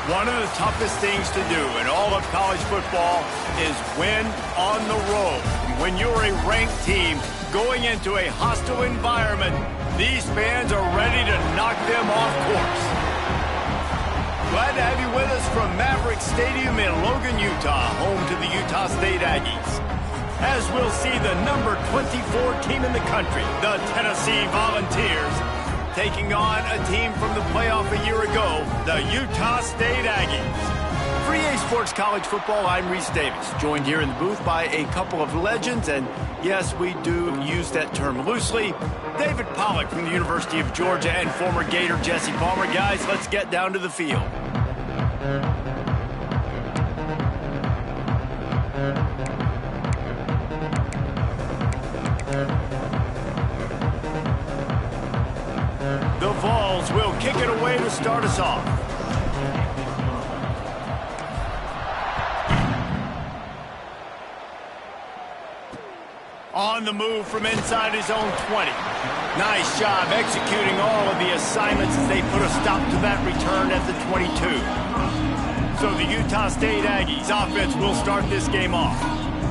One of the toughest things to do in all of college football is win on the road. When you're a ranked team going into a hostile environment, these fans are ready to knock them off course. Glad to have you with us from Maverick Stadium in Logan, Utah, home to the Utah State Aggies. As we'll see the number 24 team in the country, the Tennessee Volunteers, taking on a team from the playoff a year ago, the Utah State Aggies. For EA Sports College Football, I'm Reese Davis, joined here in the booth by a couple of legends, and yes, we do use that term loosely. David Pollack from the University of Georgia and former Gator Jesse Palmer. Guys, let's get down to the field. The Vols will kick it away to start us off. On the move from inside his own 20. Nice job executing all of the assignments as they put a stop to that return at the 22. So the Utah State Aggies offense will start this game off.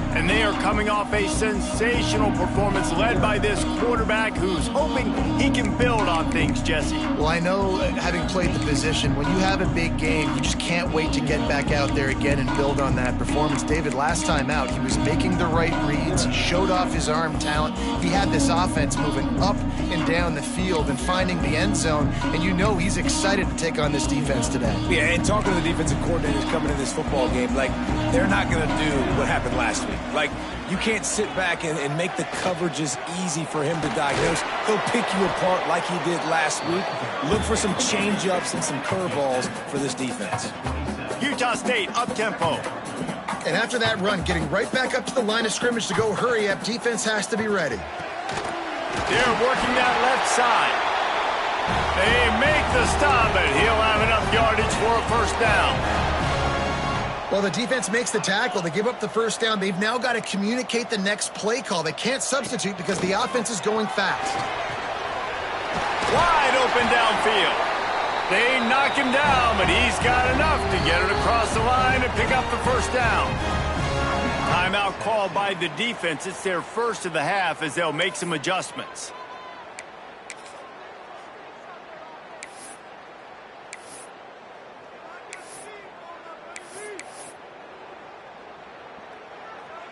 And they are coming off a sensational performance led by this quarterback who's hoping he can build on things, Jesse. Well, I know, having played the position, when you have a big game, you just can't wait to get back out there again and build on that performance. David, last time out, he was making the right reads. He showed off his arm talent. He had this offense moving up and down the field and finding the end zone. And you know he's excited to take on this defense today. Yeah, and talking to the defensive coordinators coming in this football game, like, they're not going to do what happened last week. Like, you can't sit back and make the coverages easy for him to diagnose. He'll pick you apart like he did last week. Look for some change-ups and some curveballs for this defense. Utah State up-tempo. And after that run, getting right back up to the line of scrimmage to go hurry up, defense has to be ready. They're working that left side. They make the stop, and he'll have enough yardage for a first down. Well, the defense makes the tackle. They give up the first down. They've now got to communicate the next play call. They can't substitute because the offense is going fast. Wide open downfield. They knock him down, but he's got enough to get it across the line and pick up the first down. Timeout called by the defense. It's their first of the half as they'll make some adjustments.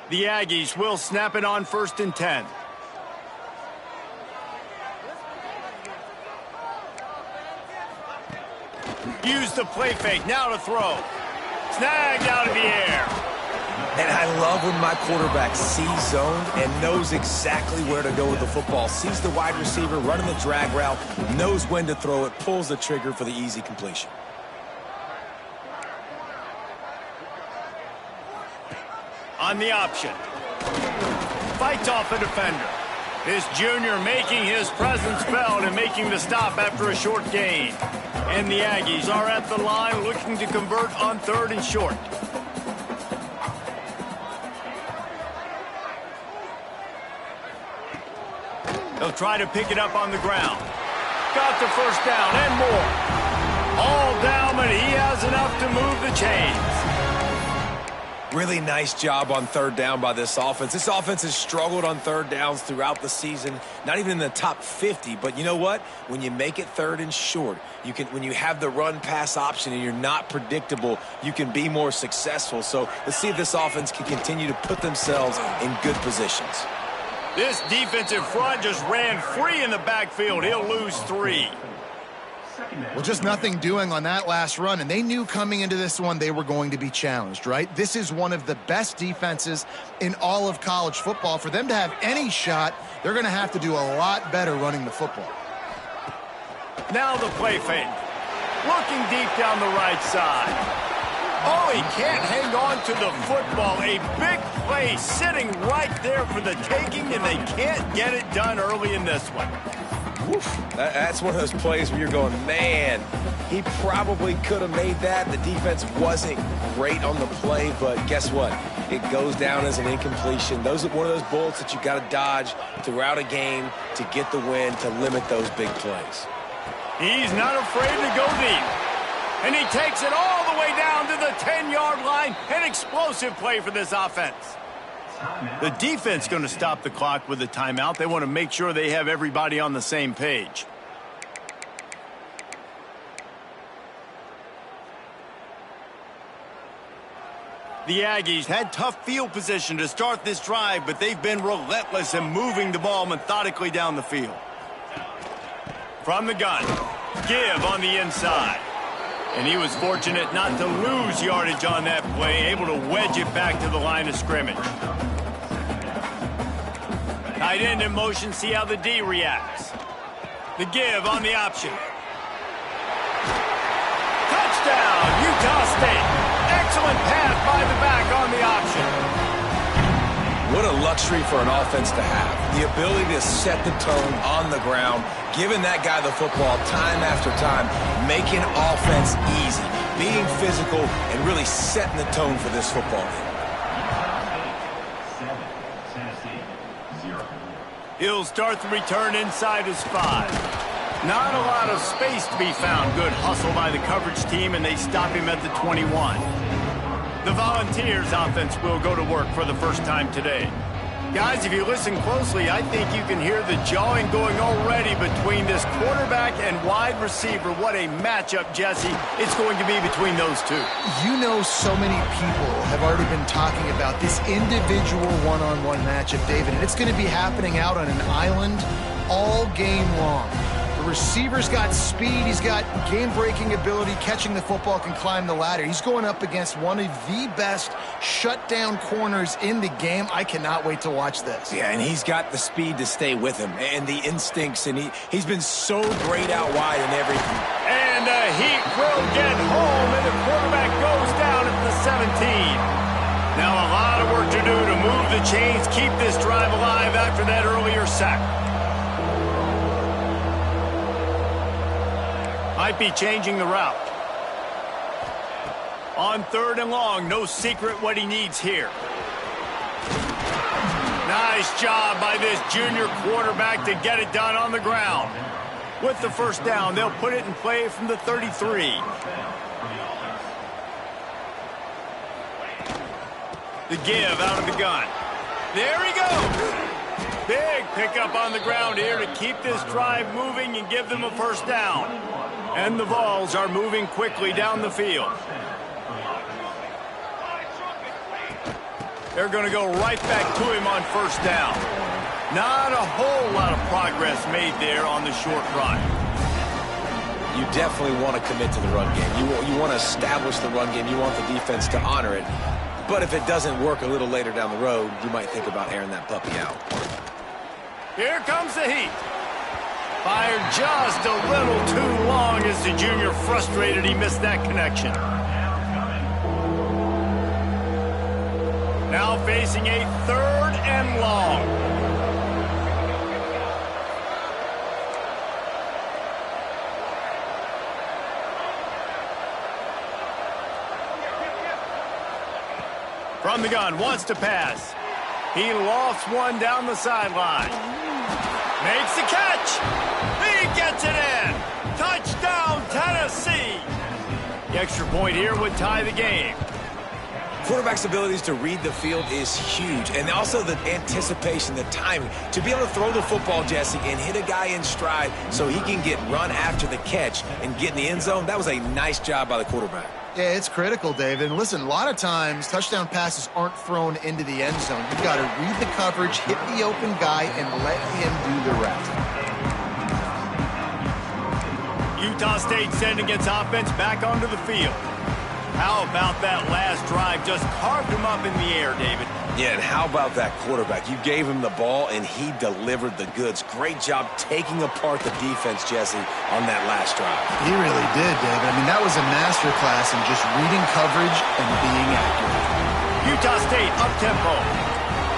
The Aggies will snap it on 1st and 10. Use the play fake, now to throw. Snagged out of the air. And I love when my quarterback sees zone and knows exactly where to go with the football. Sees the wide receiver running the drag route, knows when to throw it, pulls the trigger for the easy completion. On the option. Fights off a defender. This junior making his presence felt and making the stop after a short gain. And the Aggies are at the line looking to convert on 3rd and short. They'll try to pick it up on the ground. Got the first down and more. All down, but he has enough to move the chains. Really nice job on 3rd down by this offense. This offense has struggled on 3rd downs throughout the season, not even in the top 50. But you know what? When you make it 3rd and short, when you have the run-pass option and you're not predictable, you can be more successful. So let's see if this offense can continue to put themselves in good positions. This defensive front just ran free in the backfield. He'll lose 3. Well, just nothing doing on that last run, and they knew coming into this one they were going to be challenged, right? This is one of the best defenses in all of college football. For them to have any shot, they're going to have to do a lot better running the football. Now the play fake. Looking deep down the right side. Oh, he can't hang on to the football. A big play sitting right there for the taking, and they can't get it done early in this one. Woof. That's one of those plays where you're going, man, he probably could have made that. The defense wasn't great on the play, but guess what? It goes down as an incompletion. Those are one of those bullets that you got to dodge throughout a game to get the win, to limit those big plays. He's not afraid to go deep. And he takes it all the way to the 10-yard line. An explosive play for this offense. The defense going to stop the clock with a timeout. They want to make sure they have everybody on the same page. The Aggies had tough field position to start this drive, but they've been relentless in moving the ball methodically down the field. From the gun, give on the inside. And he was fortunate not to lose yardage on that play, able to wedge it back to the line of scrimmage. Tight end in motion, see how the D reacts. The give on the option. Touchdown, Utah State. Excellent pass by the back on the option. What a luxury for an offense to have. The ability to set the tone on the ground, giving that guy the football time after time, making offense easy, being physical, and really setting the tone for this football game. He'll start the return inside his 5. Not a lot of space to be found. Good hustle by the coverage team, and they stop him at the 21. The Volunteers offense will go to work for the first time today. Guys, if you listen closely, I think you can hear the jawing going already between this quarterback and wide receiver. What a matchup, Jesse, it's going to be between those two. You know, so many people have already been talking about this individual one-on-one matchup, David, and it's going to be happening out on an island all game long. The receiver's got speed, he's got game-breaking ability, catching the football, can climb the ladder. He's going up against one of the best shutdown corners in the game. I cannot wait to watch this. Yeah, and he's got the speed to stay with him and the instincts, and he's been so great out wide in everything. And the Heat will get home, and the quarterback goes down at the 17. Now a lot of work to do to move the chains, keep this drive alive after that earlier sack. Might be changing the route. On 3rd and long, no secret what he needs here. Nice job by this junior quarterback to get it done on the ground. With the first down, they'll put it in play from the 33. The give out of the gun. There he goes. Big pickup on the ground here to keep this drive moving and give them a first down. And the Vols are moving quickly down the field. They're going to go right back to him on first down. Not a whole lot of progress made there on the short run. You definitely want to commit to the run game. You want to establish the run game. You want the defense to honor it. But if it doesn't work a little later down the road, you might think about airing that puppy out. Here comes the Heat. Fired just a little too long as the junior frustrated he missed that connection. Now facing a 3rd and long. From the gun, wants to pass. He lofts one down the sideline. Makes the catch. He gets it in. Touchdown, Tennessee. The extra point here would tie the game. Quarterback's abilities to read the field is huge, and also the anticipation, the timing. To be able to throw the football, Jesse, and hit a guy in stride so he can get run after the catch and get in the end zone, that was a nice job by the quarterback. Yeah, it's critical, David. And listen, a lot of times touchdown passes aren't thrown into the end zone. You've got to read the coverage, hit the open guy, and let him do the rest. Utah State sending its offense back onto the field. How about that last drive? Just carved him up in the air, David. Yeah, and how about that quarterback? You gave him the ball, and he delivered the goods. Great job taking apart the defense, Jesse, on that last drive. He really did, David. I mean, that was a masterclass in just reading coverage and being accurate. Utah State up-tempo.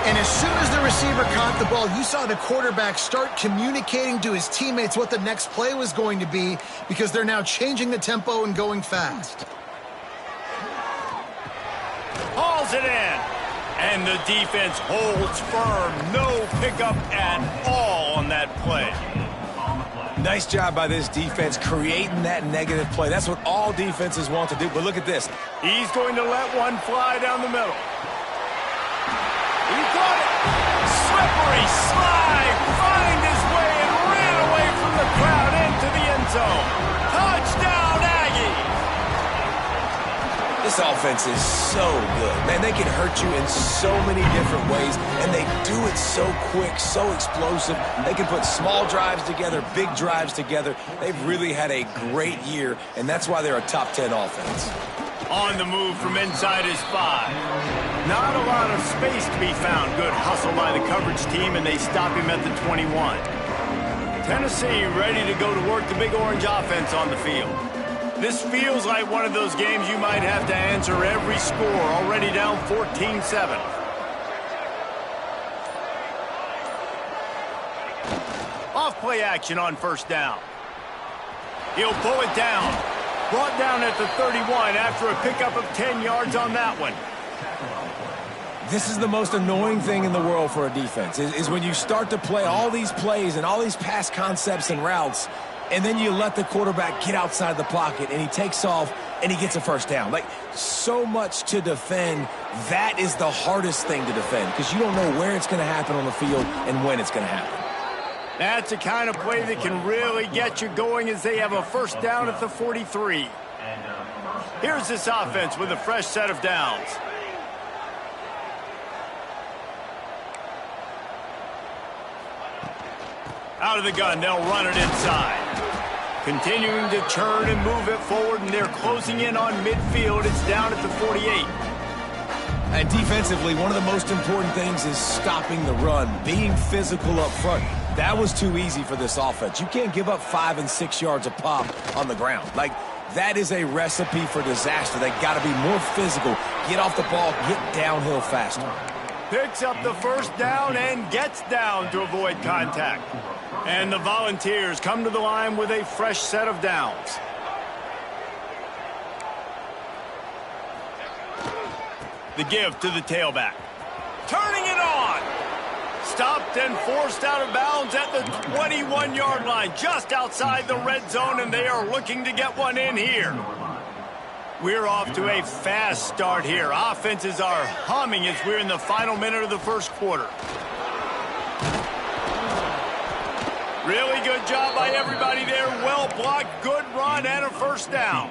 And as soon as the receiver caught the ball, you saw the quarterback start communicating to his teammates what the next play was going to be because they're now changing the tempo and going fast. Hauls it in. And the defense holds firm. No pickup at all on that play. Nice job by this defense creating that negative play. That's what all defenses want to do. But look at this. He's going to let one fly down the middle. He got it. Slippery slide. Find his way and ran away from the crowd into the end zone. Touchdown, Aggie. This offense is so good. Man, they can hurt you in so many different ways, and they do it so quick, so explosive. They can put small drives together, big drives together. They've really had a great year, and that's why they're a top 10 offense. On the move from inside his 5. Not a lot of space to be found. Good hustle by the coverage team, and they stop him at the 21. Tennessee ready to go to work the Big Orange offense on the field. This feels like one of those games you might have to answer every score, already down 14-7. Off play action on first down. He'll pull it down. Brought down at the 31 after a pickup of 10 yards on that one. This is the most annoying thing in the world for a defense, is when you start to play all these plays and all these pass concepts and routes, and then you let the quarterback get outside the pocket, and he takes off, and he gets a first down. Like, so much to defend. That is the hardest thing to defend because you don't know where it's going to happen on the field and when it's going to happen. That's the kind of play that can really get you going as they have a first down at the 43. Here's this offense with a fresh set of downs. Out of the gun, they'll run it inside. Continuing to turn and move it forward, and they're closing in on midfield. It's down at the 48. And defensively, one of the most important things is stopping the run, being physical up front. That was too easy for this offense. You can't give up 5 and 6 yards a pop on the ground. Like, that is a recipe for disaster. They got to be more physical, get off the ball, get downhill faster. Picks up the first down and gets down to avoid contact. And the Volunteers come to the line with a fresh set of downs. The give to the tailback. Turning it on. Stopped and forced out of bounds at the 21-yard line, just outside the red zone, and they are looking to get one in here. We're off to a fast start here. Offenses are humming as we're in the final minute of the first quarter. Really good job by everybody there. Well blocked, good run, and a first down.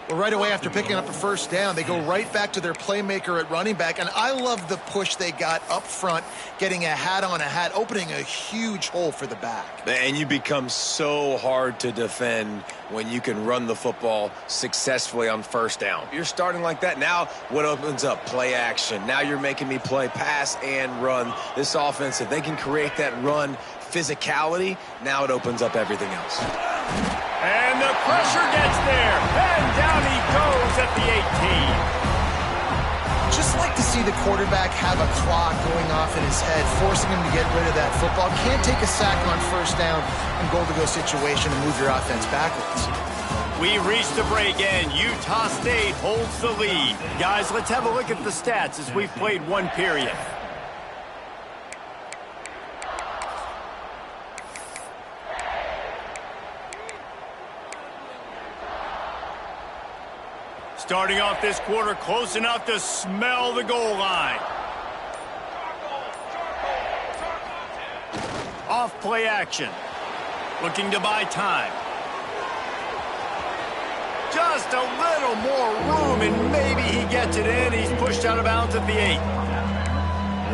Well, right away after picking up a first down, they go right back to their playmaker at running back. And I love the push they got up front, getting a hat on a hat, opening a huge hole for the back. And you become so hard to defend when you can run the football successfully on first down. You're starting like that. Now what opens up? Play action. Now you're making me play pass and run. This offense, if they can create that run physicality, now it opens up everything else. And the pressure gets there. And down he goes at the 18. Just like to see the quarterback have a clock going off in his head, forcing him to get rid of that football. Can't take a sack on first down in goal-to-go situation and move your offense backwards. We reached the break, and Utah State holds the lead. Guys, let's have a look at the stats as we've played one period. Starting off this quarter close enough to smell the goal line. Off play action. Looking to buy time. Just a little more room and maybe he gets it in. He's pushed out of bounds at the 8.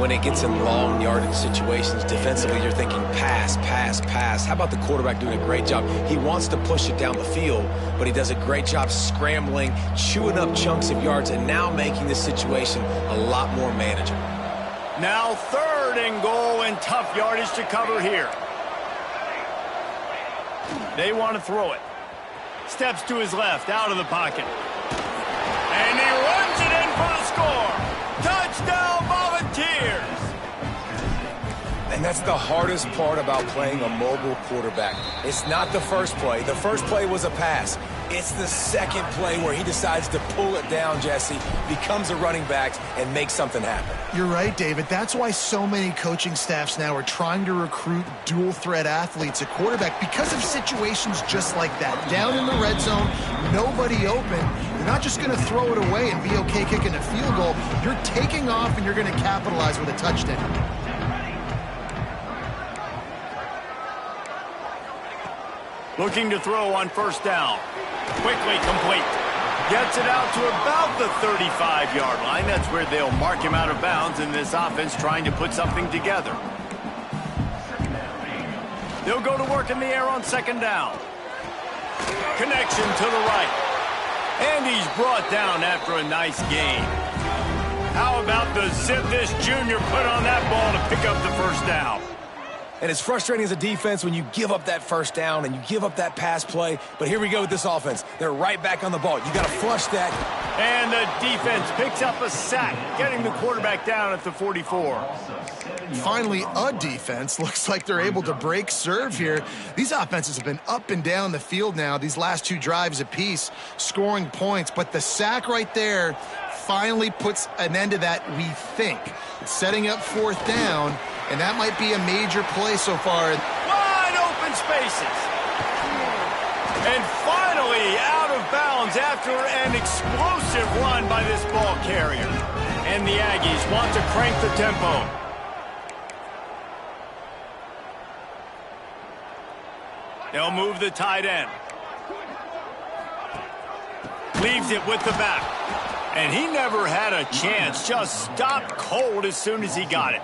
When it gets in long yardage situations, defensively, you're thinking pass, pass, pass. How about the quarterback doing a great job? He wants to push it down the field, but he does a great job scrambling, chewing up chunks of yards, and now making this situation a lot more manageable. Now 3rd and goal and tough yardage to cover here. They want to throw it. Steps to his left, out of the pocket. And he runs it in for the score. Touchdown, Volunteers! And that's the hardest part about playing a mobile quarterback. It's not the first play. The first play was a pass. It's the second play where he decides to pull it down, Jesse, becomes a running back, and makes something happen. You're right, David. That's why so many coaching staffs now are trying to recruit dual-threat athletes at quarterback because of situations just like that. Down in the red zone, nobody open. You're not just going to throw it away and be okay kicking a field goal. You're taking off, and you're going to capitalize with a touchdown. Looking to throw on first down. Quickly complete. Gets it out to about the 35-yard line. That's where they'll mark him out of bounds in this offense trying to put something together. They'll go to work in the air on second down. Connection to the right. And he's brought down after a nice gain. How about the zip this junior put on that ball to pick up the first down? And it's frustrating as a defense when you give up that first down and you give up that pass play. But here we go with this offense. They're right back on the ball. You got to flush that. And the defense picks up a sack, getting the quarterback down at the 44. Finally, a defense. Looks like they're able to break serve here. These offenses have been up and down the field now, these last two drives apiece, scoring points. But the sack right there finally puts an end to that, we think. It's setting up fourth down. And that might be a major play so far. Wide open spaces. And finally out of bounds after an explosive run by this ball carrier. And the Aggies want to crank the tempo. They'll move the tight end. Leaves it with the back. And he never had a chance. Just stopped cold as soon as he got it.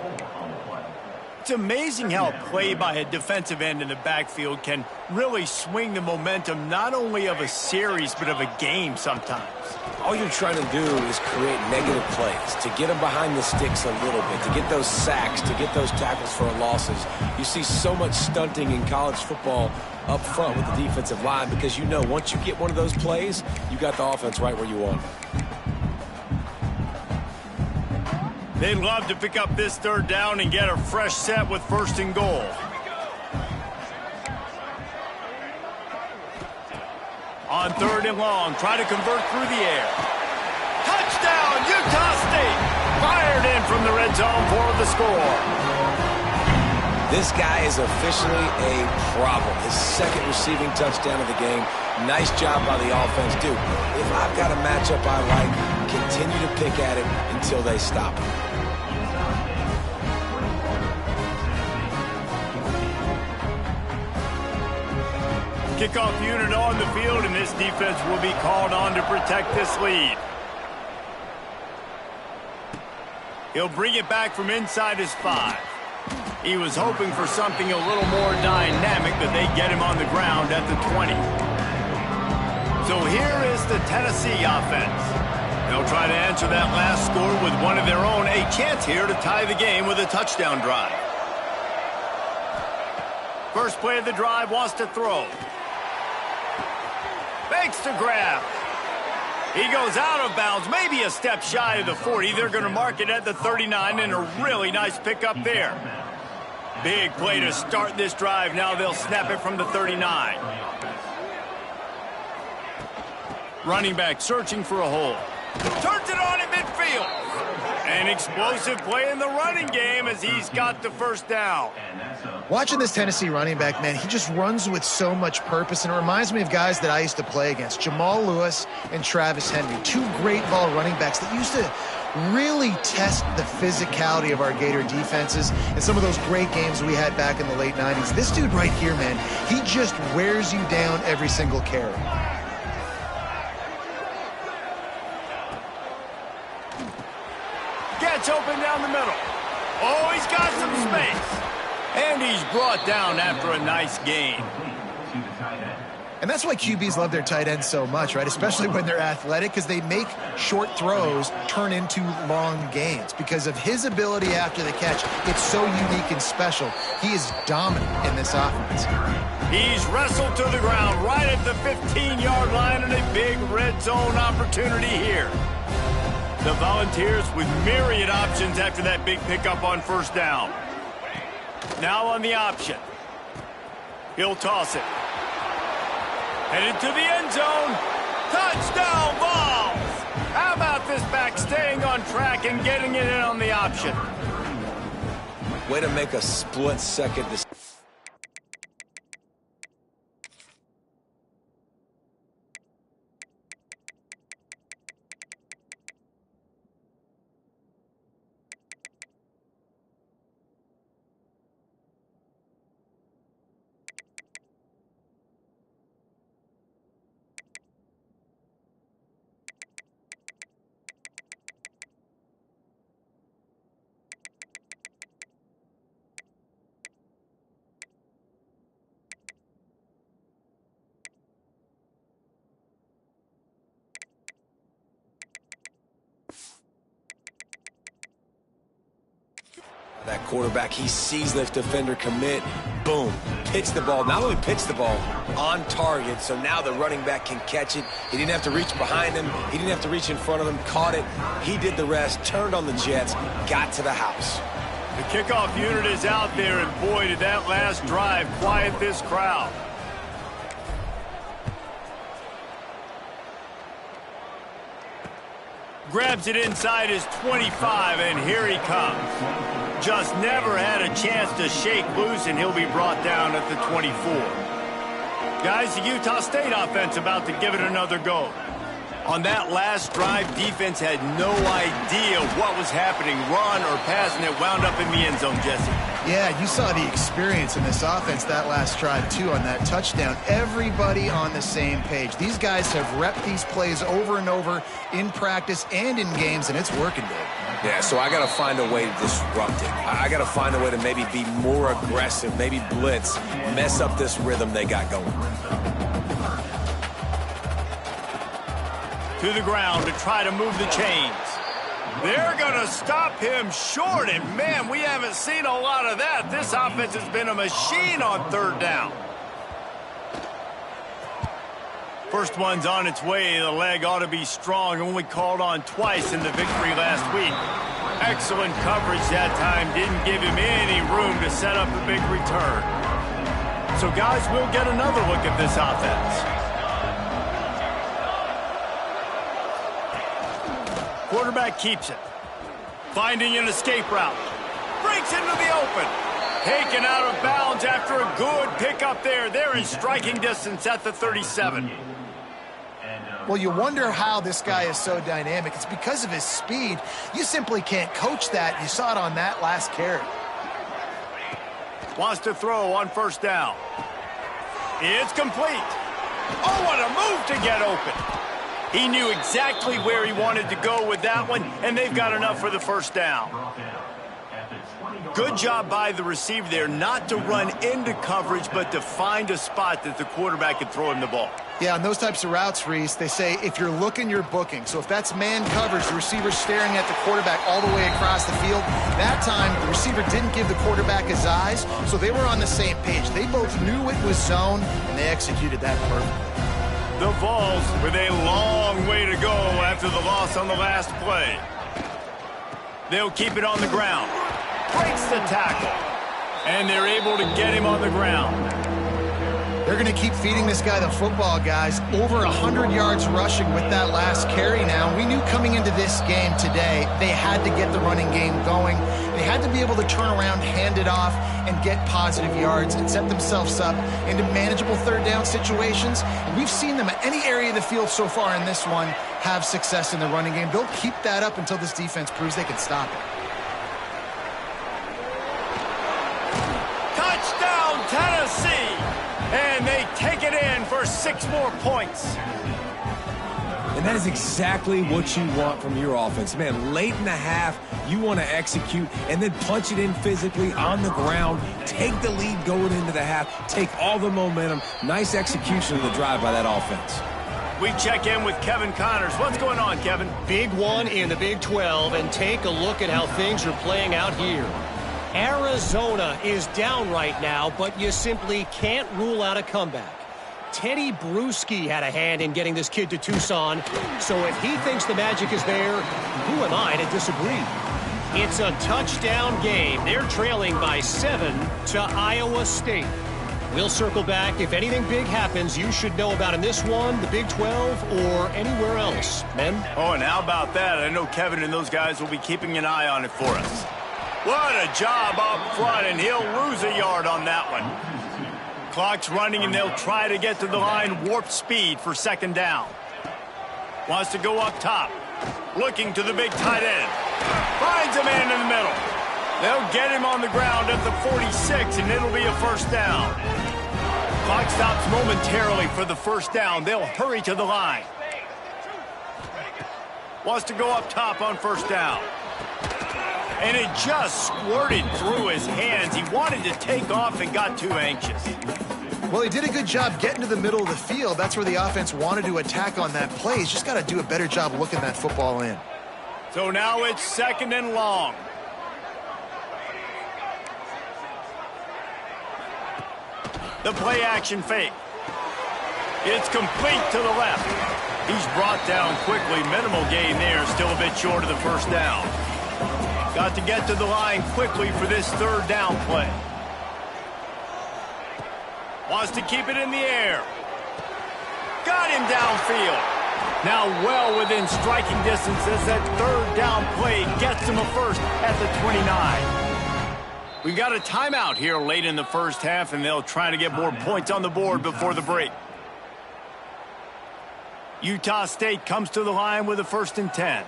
It's amazing how a play by a defensive end in the backfield can really swing the momentum not only of a series but of a game sometimes. All you're trying to do is create negative plays, to get them behind the sticks a little bit, to get those sacks, to get those tackles for losses. You see so much stunting in college football up front with the defensive line because you know once you get one of those plays, you got the offense right where you want. They'd love to pick up this third down and get a fresh set with first and goal. On third and long, try to convert through the air. Touchdown, Utah State! Fired in from the red zone for the score. This guy is officially a problem. His second receiving touchdown of the game. Nice job by the offense. Dude, if I've got a matchup I like, continue to pick at it until they stop. Kickoff unit on the field, and this defense will be called on to protect this lead. He'll bring it back from inside his 5. He was hoping for something a little more dynamic, but they get him on the ground at the 20. So here is the Tennessee offense. They'll try to answer that last score with one of their own. A chance here to tie the game with a touchdown drive. First play of the drive, wants to throw. Fakes to grab. He goes out of bounds, maybe a step shy of the 40. They're going to mark it at the 39, and a really nice pickup there. Big play to start this drive. Now they'll snap it from the 39. Running back searching for a hole. Turns it on at midfield. An explosive play in the running game as he's got the first down. Watching this Tennessee running back, man, he just runs with so much purpose, and it reminds me of guys that I used to play against, Jamal Lewis and Travis Henry, two great ball running backs that used to really test the physicality of our Gator defenses in some of those great games we had back in the late 90s. This dude right here, man, he just wears you down every single carry. Gets open down the middle. Oh, he's got some space. And he's brought down after a nice gain. And that's why QBs love their tight ends so much, right? Especially when they're athletic, because they make short throws turn into long gains. Because of his ability after the catch, it's so unique and special. He is dominant in this offense. He's wrestled to the ground right at the 15-yard line, and a big red zone opportunity here. The Volunteers with myriad options after that big pickup on first down. Now on the option. He'll toss it. Headed to the end zone. Touchdown balls! How about this back staying on track and getting it in on the option? Way to make a split-second decision. That quarterback, he sees the defender commit, boom, pitch the ball. Not only pitch the ball, on target, so now the running back can catch it. He didn't have to reach behind him. He didn't have to reach in front of him, caught it. He did the rest, turned on the Jets, got to the house. The kickoff unit is out there, and boy, did that last drive quiet this crowd. Grabs it inside his 25, and here he comes. Just never had a chance to shake loose, and he'll be brought down at the 24. Guys, the Utah State offense about to give it another go. On that last drive, defense had no idea what was happening, run or pass, and it wound up in the end zone, Jesse. Yeah, you saw the experience in this offense that last drive, too, on that touchdown. Everybody on the same page. These guys have repped these plays over and over in practice and in games, and it's working, Dave. Yeah, so I got to find a way to disrupt it. I got to find a way to maybe be more aggressive, maybe blitz, mess up this rhythm they got going. To the ground to try to move the chains. They're going to stop him short, and man, we haven't seen a lot of that. This offense has been a machine on third down. First one's on its way. The leg ought to be strong. Only called on twice in the victory last week. Excellent coverage that time. Didn't give him any room to set up a big return. So, guys, we'll get another look at this offense. Quarterback keeps it. Finding an escape route. Breaks into the open. Taken out of bounds after a good pickup there. They're in striking distance at the 37. Well, you wonder how this guy is so dynamic. It's because of his speed. You simply can't coach that. You saw it on that last carry. Wants to throw on first down. It's complete. Oh, what a move to get open. He knew exactly where he wanted to go with that one, and they've got enough for the first down. Good job by the receiver there, not to run into coverage, but to find a spot that the quarterback could throw him the ball. Yeah, on those types of routes, Reese, they say if you're looking, you're booking. So if that's man coverage, the receiver's staring at the quarterback all the way across the field. That time, the receiver didn't give the quarterback his eyes, so they were on the same page. They both knew it was zone, and they executed that perfectly. The Vols with a long way to go after the loss on the last play. They'll keep it on the ground. Breaks the tackle. And they're able to get him on the ground. They're going to keep feeding this guy the football, guys. Over 100 yards rushing with that last carry now. We knew coming into this game today, they had to get the running game going. They had to be able to turn around, hand it off, and get positive yards and set themselves up into manageable third down situations. And we've seen them at any area of the field so far in this one have success in the running game. They'll keep that up until this defense proves they can stop it. Touchdown, Tennessee! And they take it in for 6 more points. And that is exactly what you want from your offense. Man, late in the half, you want to execute and then punch it in physically on the ground. Take the lead going into the half. Take all the momentum. Nice execution of the drive by that offense. We check in with Kevin Connors. What's going on, Kevin? Big one in the Big 12, and take a look at how things are playing out here. Arizona is down right now, but you simply can't rule out a comeback. Teddy Bruschi had a hand in getting this kid to Tucson, so if he thinks the magic is there, who am I to disagree? It's a touchdown game. They're trailing by 7 to Iowa State. We'll circle back. If anything big happens, you should know about in this one, the Big 12, or anywhere else. Men? Oh, and how about that? I know Kevin and those guys will be keeping an eye on it for us. What a job up front, and he'll lose a yard on that one. Clock's running, and they'll try to get to the line warp speed for second down. Wants to go up top. Looking to the big tight end. Finds a man in the middle. They'll get him on the ground at the 46, and it'll be a first down. Clock stops momentarily for the first down. They'll hurry to the line. Wants to go up top on first down. And it just squirted through his hands. He wanted to take off and got too anxious. Well, he did a good job getting to the middle of the field. That's where the offense wanted to attack on that play. He's just got to do a better job looking that football in. So now it's second and long. The play action fake. It's complete to the left. He's brought down quickly. Minimal gain there. Still a bit short of the first down. Got to get to the line quickly for this third down play. Wants to keep it in the air. Got him downfield. Now well within striking distance as that third down play gets him a first at the 29. We've got a timeout here late in the first half, and they'll try to get more points on the board before the break. Utah State comes to the line with a 1st and 10.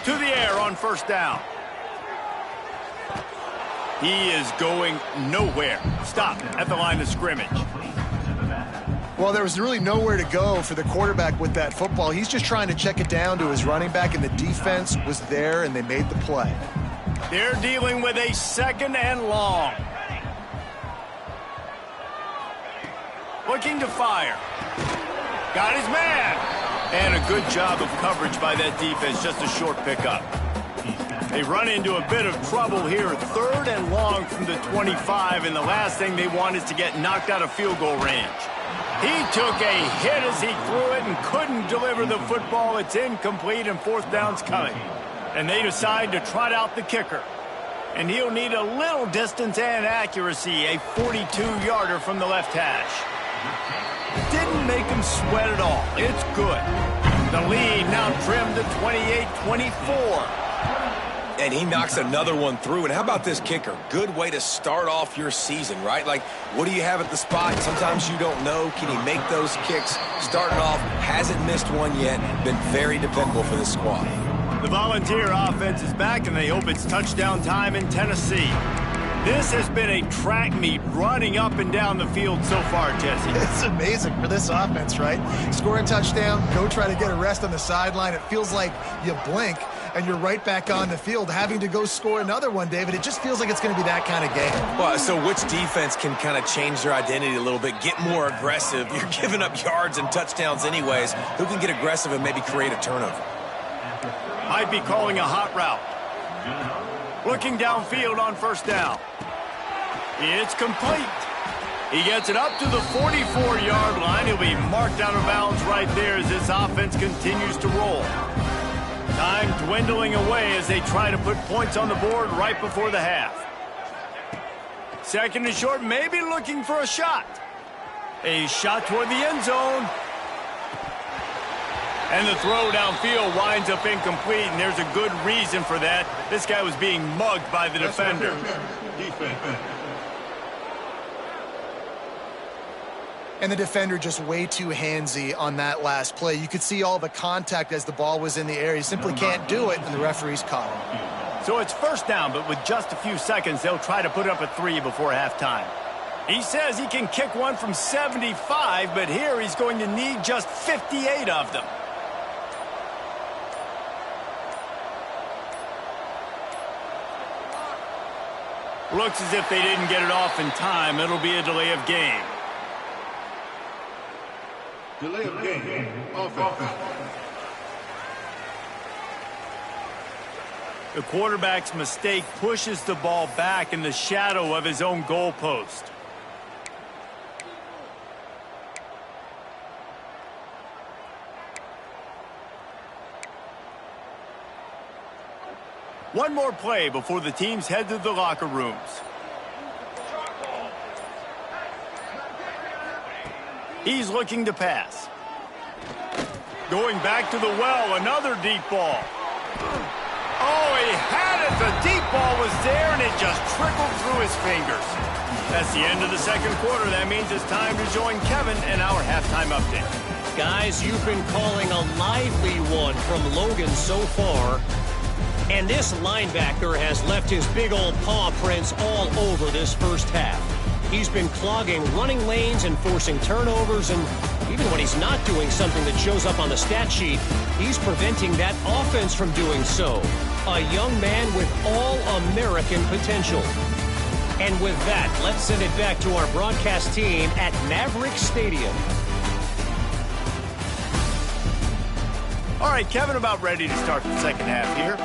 To the air on first down. He is going nowhere. Stop at the line of scrimmage. Well, there was really nowhere to go for the quarterback with that football. He's just trying to check it down to his running back, and the defense was there, and they made the play. They're dealing with a second and long. Looking to fire. Got his man. And a good job of coverage by that defense. Just a short pickup. They run into a bit of trouble here. Third and long from the 25, and the last thing they want is to get knocked out of field goal range. He took a hit as he threw it and couldn't deliver the football. It's incomplete, and fourth down's coming. And they decide to trot out the kicker. And he'll need a little distance and accuracy, a 42-yarder from the left hash. Didn't make him sweat at all. It's good. The lead now trimmed to 28-24. And he knocks another one through. And how about this kicker? Good way to start off your season, right? Like, what do you have at the spot? Sometimes you don't know. Can he make those kicks? Starting off, hasn't missed one yet. Been very dependable for this squad. The Volunteer offense is back, and they hope it's touchdown time in Tennessee. This has been a track meet running up and down the field so far, Jesse. It's amazing for this offense, right? Score a touchdown, go try to get a rest on the sideline. It feels like you blink, and you're right back on the field having to go score another one, David. It just feels like it's going to be that kind of game. Well, so which defense can kind of change their identity a little bit, get more aggressive? You're giving up yards and touchdowns anyways. Who can get aggressive and maybe create a turnover? Might be calling a hot route. Looking downfield on first down. It's complete. He gets it up to the 44-yard line. He'll be marked out of bounds right there as this offense continues to roll. Time dwindling away as they try to put points on the board right before the half. Second and short, maybe looking for a shot. A shot toward the end zone. And the throw downfield winds up incomplete, and there's a good reason for that. This guy was being mugged by the defender. And the defender just way too handsy on that last play. You could see all the contact as the ball was in the air. He simply can't do it, and the referee's caught him. So it's first down, but with just a few seconds, they'll try to put up a 3 before halftime. He says he can kick one from 75, but here he's going to need just 58 of them. Looks as if they didn't get it off in time. It'll be a delay of game. Delay of game. Offense. The quarterback's mistake pushes the ball back in the shadow of his own goalpost. One more play before the teams head to the locker rooms. He's looking to pass. Going back to the well, another deep ball. Oh, he had it. The deep ball was there, and it just trickled through his fingers. That's the end of the second quarter. That means it's time to join Kevin in our halftime update. Guys, you've been calling a lively one from Logan so far. And this linebacker has left his big old paw prints all over this first half. He's been clogging running lanes and forcing turnovers, and even when he's not doing something that shows up on the stat sheet, he's preventing that offense from doing so. A young man with all-American potential. And with that, let's send it back to our broadcast team at Maverick Stadium. All right, Kevin, about ready to start the second half here.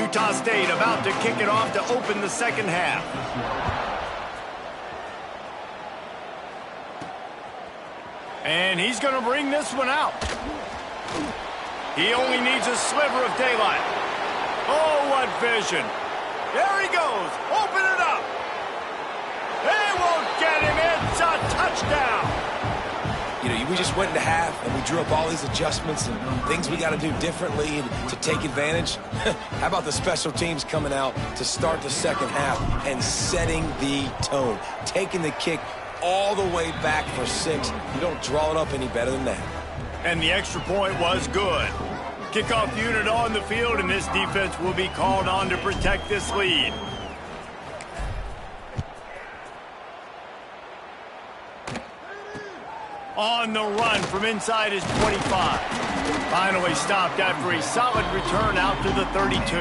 Utah State about to kick it off to open the second half. And he's going to bring this one out. He only needs a sliver of daylight. Oh, what vision. There he goes. Open it up. They won't get him. It's a touchdown. You know, we just went into half, and we drew up all these adjustments and things we got to do differently to take advantage. How about the special teams coming out to start the second half and setting the tone, taking the kick all the way back for 6. You don't draw it up any better than that. And the extra point was good. Kickoff unit on the field, and this defense will be called on to protect this lead. On the run from inside his 25. Finally stopped after a solid return out to the 32.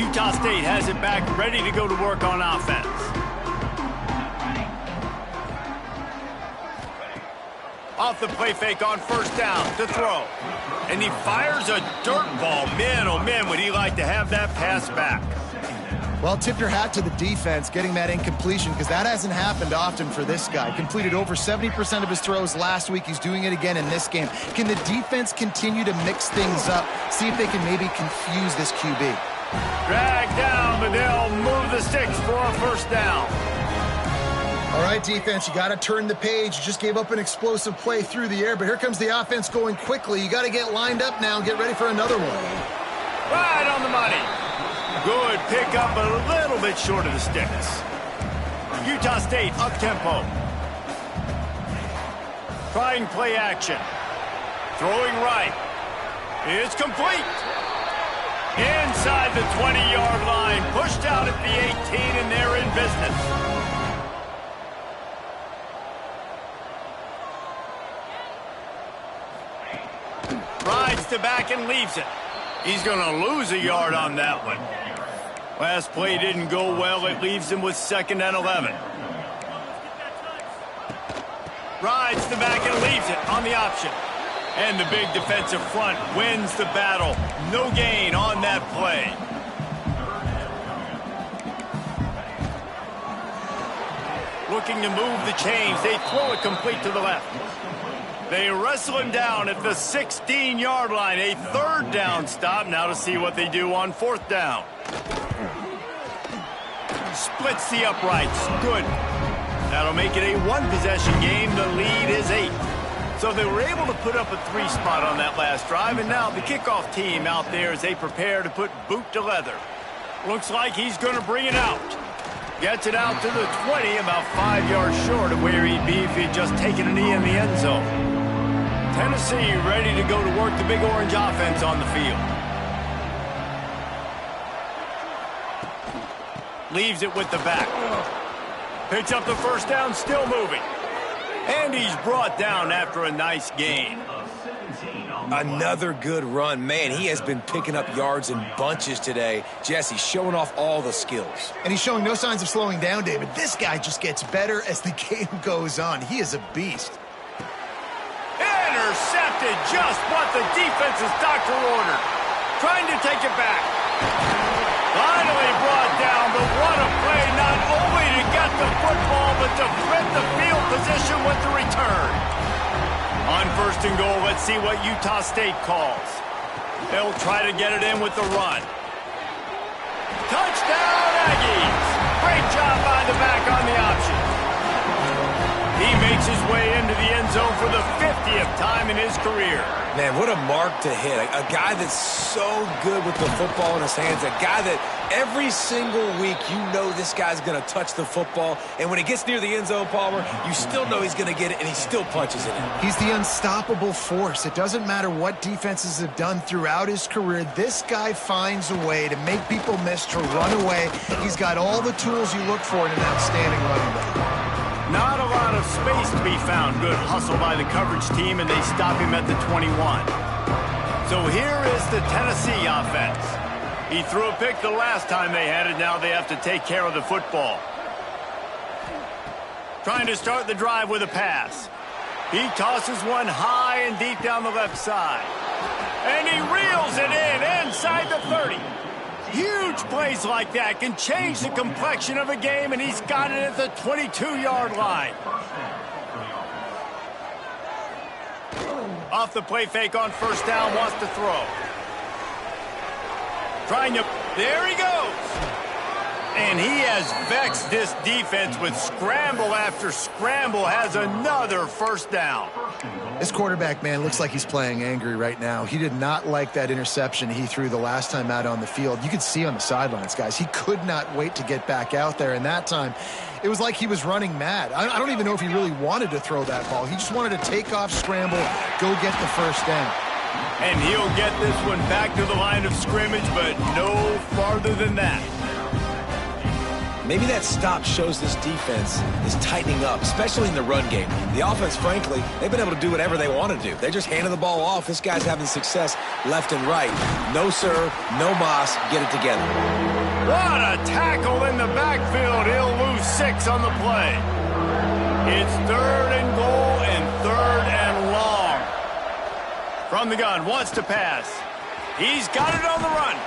Utah State has it back, ready to go to work on offense. Off the play fake on first down to throw. And he fires a dirt ball. Man, oh man, would he like to have that pass back. Well, tip your hat to the defense getting that incompletion, because that hasn't happened often for this guy. Completed over 70% of his throws last week. He's doing it again in this game. Can the defense continue to mix things up? See if they can maybe confuse this QB. Drag down, but they'll move the sticks for a first down. All right, defense, you got to turn the page. You just gave up an explosive play through the air, but here comes the offense going quickly. You got to get lined up now and get ready for another one. Right on the money. Good pickup, a little bit short of the sticks. Utah State up-tempo. Trying play action. Throwing right. It's complete. Inside the 20-yard line. Pushed out at the 18, and they're in business. Rides to back and leaves it. He's going to lose a yard on that one. Last play didn't go well. It leaves him with 2nd and 11. Rides the back and leaves it on the option. And the big defensive front wins the battle. No gain on that play. Looking to move the chains. They throw it complete to the left. They wrestle him down at the 16-yard line. A 3rd down stop. Now to see what they do on 4th down. Splits the uprights. Good. That'll make it a 1-possession game. The lead is 8. So they were able to put up a 3-spot on that last drive, and now the kickoff team out there as they prepare to put boot to leather. Looks like he's going to bring it out. Gets it out to the 20, about 5 yards short of where he'd be if he'd just taken a knee in the end zone. Tennessee ready to go to work the Big Orange offense on the field. Leaves it with the back. Picks up the first down, still moving. And he's brought down after a nice gain. Another good run. Man, he has been picking up yards in bunches today. Jesse, showing off all the skills. And he's showing no signs of slowing down, David. This guy just gets better as the game goes on. He is a beast. Intercepted, just what the defense's doctor ordered. Trying to take it back. Finally brought down, but what a play, not only to get the football, but to flip the field position with the return. On first and goal, let's see what Utah State calls. They'll try to get it in with the run. Touchdown, Aggies! Great job by the back on the option. He makes his way into the end zone for the 50th time in his career. Man, what a mark to hit. A guy that's so good with the football in his hands. A guy that every single week you know this guy's going to touch the football. And when it gets near the end zone, Palmer, you still know he's going to get it, and he still punches it in. He's the unstoppable force. It doesn't matter what defenses have done throughout his career. This guy finds a way to make people miss, to run away. He's got all the tools you look for in an outstanding running back. Not a lot of space to be found. Good hustle by the coverage team, and they stop him at the 21. So here is the Tennessee offense. He threw a pick the last time they had it. Now they have to take care of the football. Trying to start the drive with a pass. He tosses one high and deep down the left side. And he reels it in inside the 30. Huge plays like that can change the complexion of a game, and he's got it at the 22-yard line. Off the play fake on first down, wants to throw. Trying to... There he goes. And he has vexed this defense with scramble after scramble, has another first down. This quarterback, man, looks like he's playing angry right now. He did not like that interception he threw the last time out on the field. You could see on the sidelines, guys, he could not wait to get back out there. And that time, it was like he was running mad. I don't even know if he really wanted to throw that ball. He just wanted to take off, scramble, go get the first down. And he'll get this one back to the line of scrimmage, but no farther than that. Maybe that stop shows this defense is tightening up, especially in the run game. The offense, frankly, they've been able to do whatever they want to do. They're just handing the ball off. This guy's having success left and right. No sir, no mas, get it together. What a tackle in the backfield. He'll lose 6 on the play. It's third and goal and third and long. From the gun, wants to pass. He's got it on the run.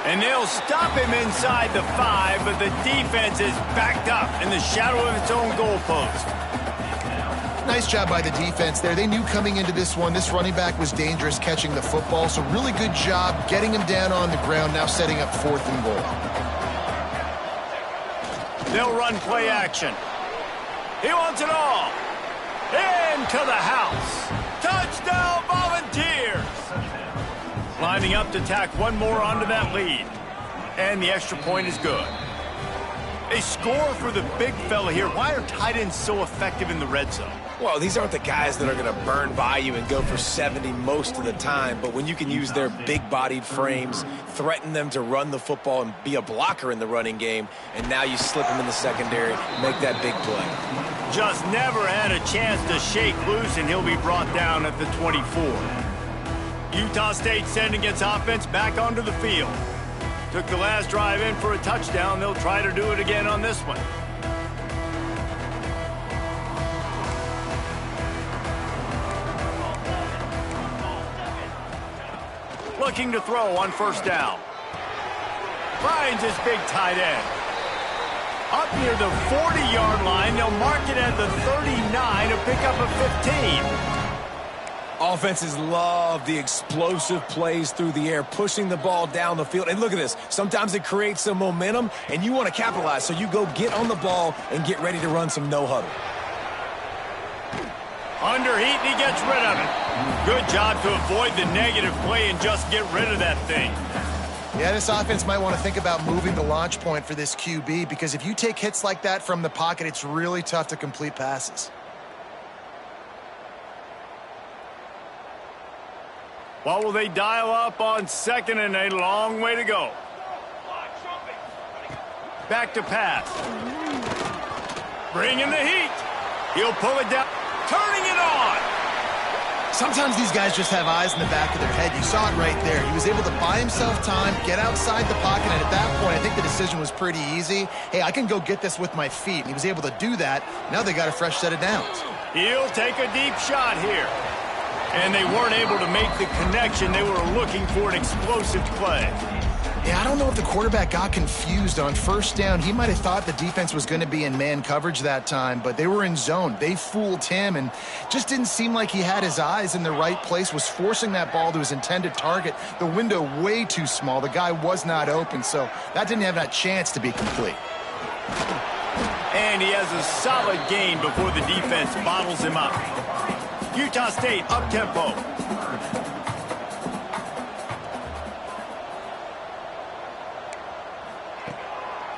And they'll stop him inside the 5, but the defense is backed up in the shadow of its own goalpost. Nice job by the defense there. They knew coming into this one, this running back was dangerous catching the football, so really good job getting him down on the ground, now setting up 4th and goal. They'll run play action. He wants it all. Into the house. Touchdown, Volunteers! Lining up to tack one more onto that lead. And the extra point is good. A score for the big fella here. Why are tight ends so effective in the red zone? Well, these aren't the guys that are going to burn by you and go for 70 most of the time, but when you can use their big-bodied frames, threaten them to run the football and be a blocker in the running game, and now you slip them in the secondary, make that big play. Just never had a chance to shake loose, and he'll be brought down at the 24. Utah State sending its offense back onto the field. Took the last drive in for a touchdown. They'll try to do it again on this one. Looking to throw on first down. Finds his big tight end. Up near the 40-yard line. They'll mark it at the 39, a pickup of 15. Offenses love the explosive plays through the air, pushing the ball down the field. And look at this. Sometimes it creates some momentum, and you want to capitalize. So you go get on the ball and get ready to run some no-huddle. Under heat, and he gets rid of it. Good job to avoid the negative play and just get rid of that thing. Yeah, this offense might want to think about moving the launch point for this QB, because if you take hits like that from the pocket, it's really tough to complete passes. What will they dial up on second and a long way to go? Back to pass. Bringing the heat. He'll pull it down. Turning it on. Sometimes these guys just have eyes in the back of their head. You saw it right there. He was able to buy himself time, get outside the pocket, and at that point, I think the decision was pretty easy. Hey, I can go get this with my feet. And he was able to do that. Now they got a fresh set of downs. He'll take a deep shot here. And they weren't able to make the connection. They were looking for an explosive play. Yeah, I don't know if the quarterback got confused on first down. He might have thought the defense was going to be in man coverage that time, but they were in zone. They fooled him and just didn't seem like he had his eyes in the right place, was forcing that ball to his intended target. The window way too small. The guy was not open, so that didn't have that chance to be complete. And he has a solid gain before the defense bottles him up. Utah State up-tempo.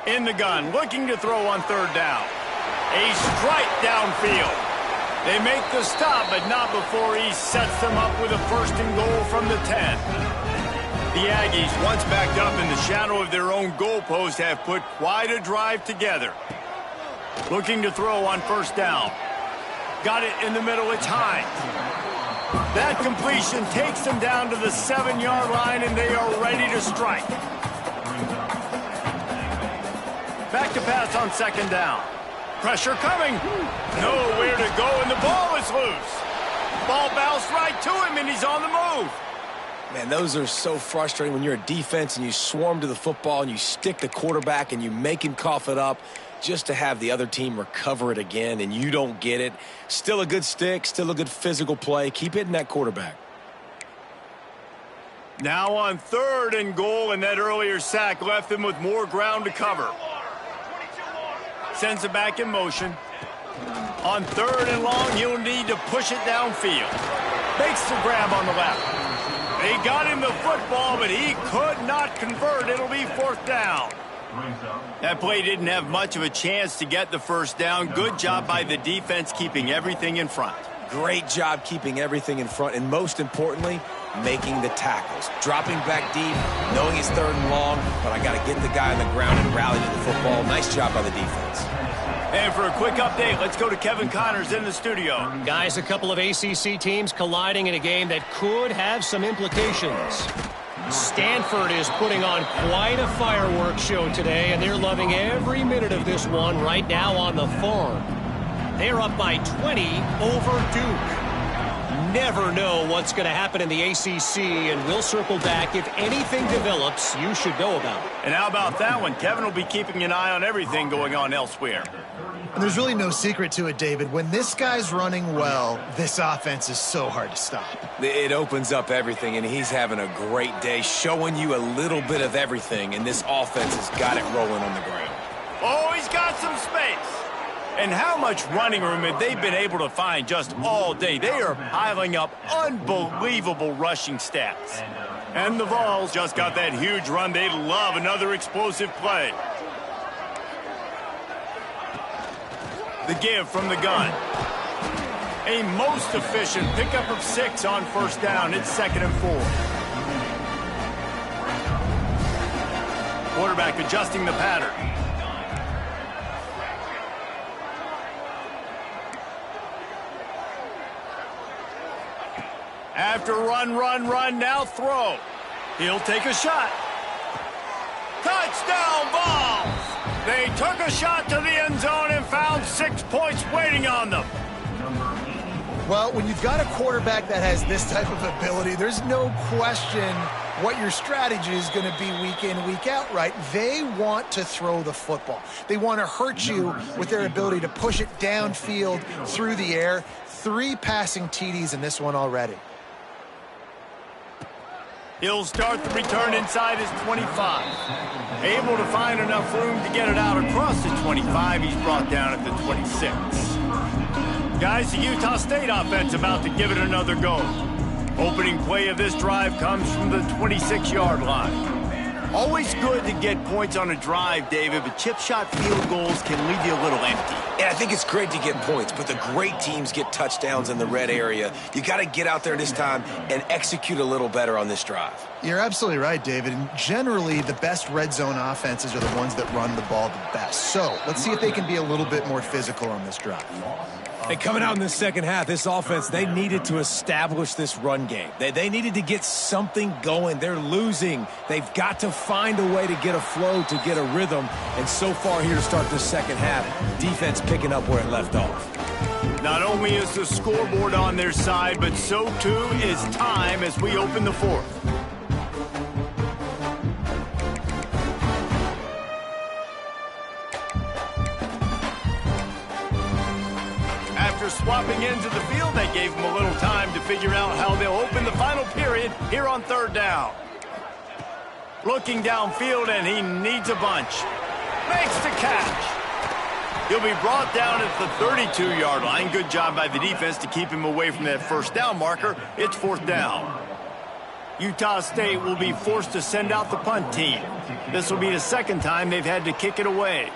In the gun, looking to throw on third down. A strike downfield. They make the stop, but not before he sets them up with a 1st and goal from the 10. The Aggies, once backed up in the shadow of their own goalpost, have put quite a drive together. Looking to throw on 1st down. Got it in the middle, it's Hines. That completion takes them down to the 7-yard line, and they are ready to strike. Back to pass on 2nd down. Pressure coming. Nowhere to go, and the ball is loose. Ball bounced right to him, and he's on the move. Man, those are so frustrating when you're a defense and you swarm to the football and you stick the quarterback and you make him cough it up just to have the other team recover it again and you don't get it. Still a good stick, still a good physical play. Keep hitting that quarterback. Now on 3rd and goal, and that earlier sack left them with more ground to cover. Sends it back in motion. On 3rd and long, he'll need to push it downfield. Makes the grab on the left. They got him the football, but he could not convert. It'll be 4th down. That play didn't have much of a chance to get the 1st down. Good job by the defense keeping everything in front. Great job keeping everything in front, and most importantly, making the tackles. Dropping back deep, knowing it's 3rd and long, but I got to get the guy on the ground and rally to the football. Nice job by the defense. And for a quick update, let's go to Kevin Connors in the studio. Guys, a couple of ACC teams colliding in a game that could have some implications. Stanford is putting on quite a fireworks show today, and they're loving every minute of this one right now on the farm. They're up by 20 over Duke. Never know what's going to happen in the ACC, and we'll circle back. If anything develops, you should know about it. And how about that one? Kevin will be keeping an eye on everything going on elsewhere. And there's really no secret to it, David. When this guy's running well, this offense is so hard to stop. It opens up everything, and he's having a great day, showing you a little bit of everything, and this offense has got it rolling on the ground. Oh, he's got some space. And how much running room have they been able to find just all day? They are piling up unbelievable rushing stats. And the Vols just got that huge run. They love another explosive play. The give from the gun. A most efficient pickup of 6 on 1st down. It's 2nd and 4. Quarterback adjusting the pattern. After run, now throw. He'll take a shot. Touchdown, Vols! They took a shot to the end zone and found 6 points waiting on them. Well, when you've got a quarterback that has this type of ability, there's no question what your strategy is going to be week in, week out, right? They want to throw the football. They want to hurt you with their ability to push it downfield through the air. 3 passing TDs in this one already. He'll start the return inside his 25. Able to find enough room to get it out across the 25. He's brought down at the 26. Guys, the Utah State offense about to give it another go. Opening play of this drive comes from the 26-yard line. Always good to get points on a drive, David, but chip shot field goals can leave you a little empty. Yeah, I think it's great to get points, but the great teams get touchdowns in the red area. You got to get out there this time and execute a little better on this drive. You're absolutely right, David. And generally, the best red zone offenses are the ones that run the ball the best. So let's see if they can be a little bit more physical on this drive. Hey, coming out in the second half, this offense, they needed to establish this run game. They needed to get something going. They're losing. They've got to find a way to get a flow, to get a rhythm. And so far here to start the second half, defense picking up where it left off. Not only is the scoreboard on their side, but so too is time as we open the 4th. swapping ends of the field. That gave them a little time to figure out how they'll open the final period here on third down. Looking downfield, and he needs a bunch. Makes the catch. He'll be brought down at the 32-yard line. Good job by the defense to keep him away from that first down marker. It's fourth down. Utah State will be forced to send out the punt team. This will be the second time they've had to kick it away.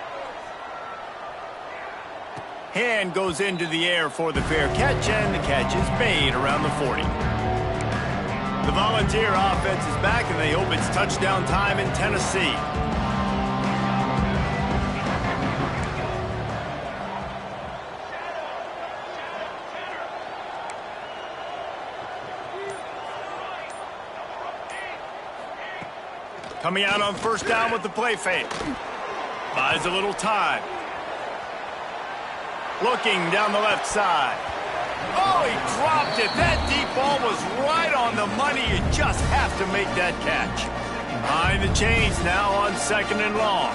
Hand goes into the air for the fair catch, and the catch is made around the 40. The Volunteer offense is back, and they hope it's touchdown time in Tennessee. Coming out on first down with the play fake. Buys a little time. Looking down the left side. Oh, he dropped it. That deep ball was right on the money. You just have to make that catch. Behind the chains now on second and long.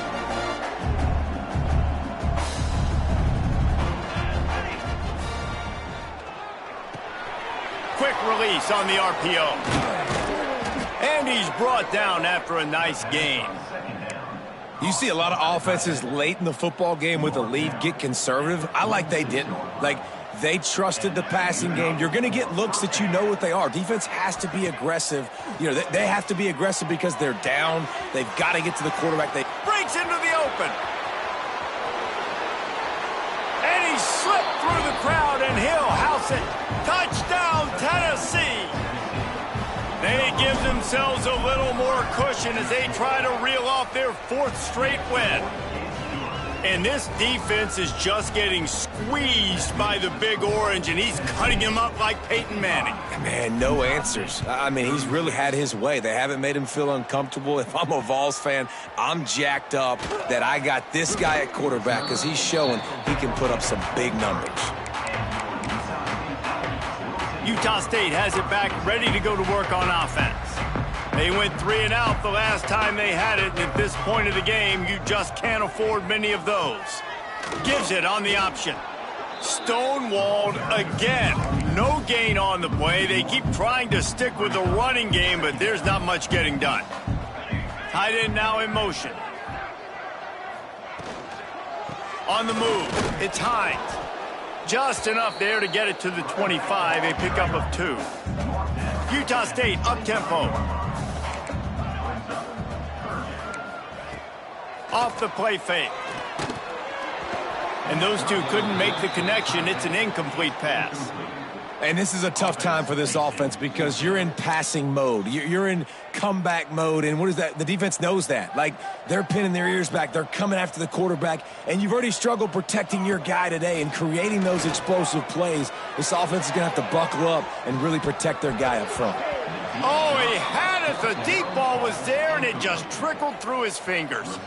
Quick release on the RPO. And he's brought down after a nice gain. You see a lot of offenses late in the football game with a lead get conservative. I like they didn't. Like, they trusted the passing game. You're going to get looks that you know what they are. Defense has to be aggressive. You know, they have to be aggressive because they're down. They've got to get to the quarterback. They breaks into the open. And he slipped through the crowd, and he'll house it. Touchdown, Tennessee. They give themselves a little more cushion as they try to reel off their fourth straight win. And this defense is just getting squeezed by the Big Orange, and he's cutting him up like Peyton Manning. Man, no answers. I mean, he's really had his way. They haven't made him feel uncomfortable. If I'm a Vols fan, I'm jacked up that I got this guy at quarterback because he's showing he can put up some big numbers. Utah State has it back, ready to go to work on offense. They went 3 and out the last time they had it, and at this point of the game, you just can't afford many of those. Gives it on the option. Stonewalled again. No gain on the play. They keep trying to stick with the running game, but there's not much getting done. Tight end now in motion. On the move, it's Hines. Just enough there to get it to the 25, a pickup of 2. Utah State up-tempo. Off the play fake. And those two couldn't make the connection. It's an incomplete pass. And this is a tough time for this offense because you're in passing mode. You're in comeback mode, and what is that? The defense knows that. Like, they're pinning their ears back. They're coming after the quarterback, and you've already struggled protecting your guy today and creating those explosive plays. This offense is going to have to buckle up and really protect their guy up front. Oh, he had it. The deep ball was there, and it just trickled through his fingers.